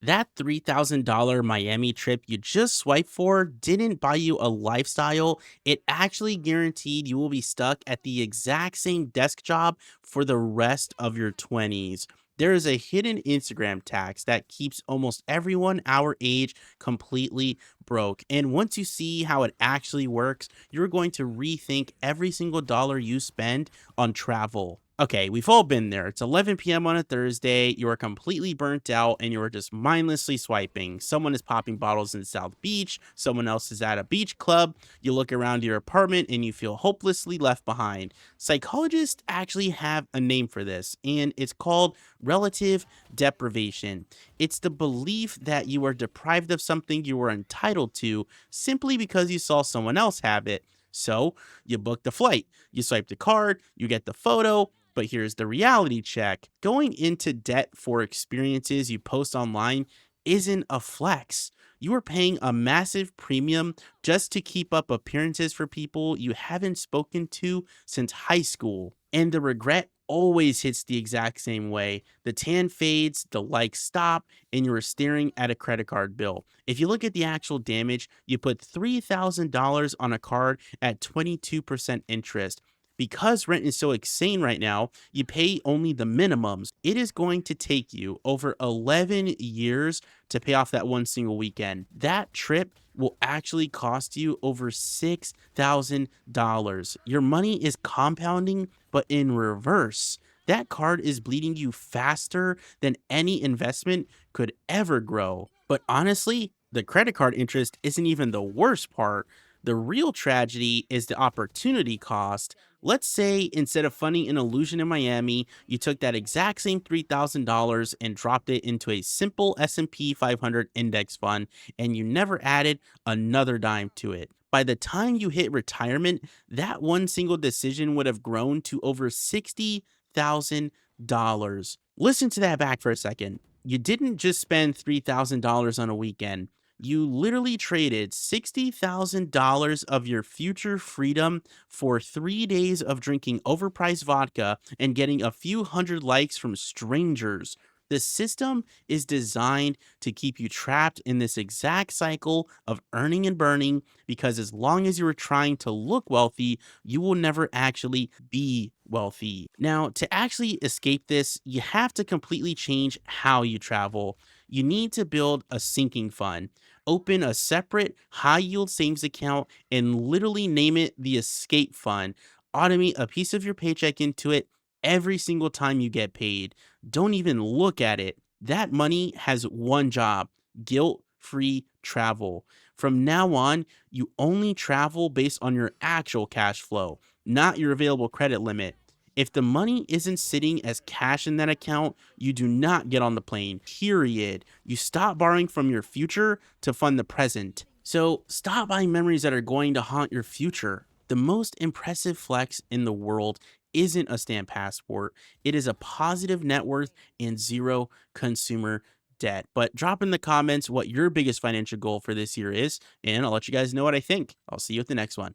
That $3,000 Miami trip you just swiped for didn't buy you a lifestyle. It actually guaranteed you will be stuck at the exact same desk job for the rest of your 20s. There is a hidden Instagram tax that keeps almost everyone our age completely broke. And once you see how it actually works, you're going to rethink every single dollar you spend on travel. Okay, we've all been there. It's 11 p.m. on a Thursday. You are completely burnt out and you are just mindlessly swiping. Someone is popping bottles in South Beach. Someone else is at a beach club. You look around your apartment and you feel hopelessly left behind. Psychologists actually have a name for this, and it's called relative deprivation. It's the belief that you are deprived of something you were entitled to simply because you saw someone else have it. So you book the flight, you swipe the card, you get the photo, but here's the reality check. Going into debt for experiences you post online isn't a flex. You are paying a massive premium just to keep up appearances for people you haven't spoken to since high school. And the regret always hits the exact same way. The tan fades, the likes stop, and you're staring at a credit card bill. If you look at the actual damage, you put $3,000 on a card at 22% interest. Because rent is so insane right now, you pay only the minimums. It is going to take you over 11 years to pay off that one single weekend. That trip will actually cost you over $6,000. Your money is compounding, but in reverse. That card is bleeding you faster than any investment could ever grow. But honestly, the credit card interest isn't even the worst part. The real tragedy is the opportunity cost. Let's say instead of funding an illusion in Miami, you took that exact same $3,000 and dropped it into a simple S&P 500 index fund and you never added another dime to it. By the time you hit retirement, that one single decision would have grown to over $60,000. Listen to that back for a second. You didn't just spend $3,000 on a weekend. You literally traded $60,000 of your future freedom for 3 days of drinking overpriced vodka and getting a few hundred likes from strangers. The system is designed to keep you trapped in this exact cycle of earning and burning because as long as you are trying to look wealthy, you will never actually be wealthy. Now, to actually escape this, you have to completely change how you travel. You need to build a sinking fund. Open a separate high yield savings account and literally name it the escape fund. Automate a piece of your paycheck into it every single time you get paid. Don't even look at it. That money has one job: guilt free travel. From now on, you only travel based on your actual cash flow, not your available credit limit. If the money isn't sitting as cash in that account, you do not get on the plane, period. You stop borrowing from your future to fund the present. So stop buying memories that are going to haunt your future. The most impressive flex in the world isn't a stamp passport. It is a positive net worth and zero consumer debt. But drop in the comments what your biggest financial goal for this year is, and I'll let you guys know what I think. I'll see you at the next one.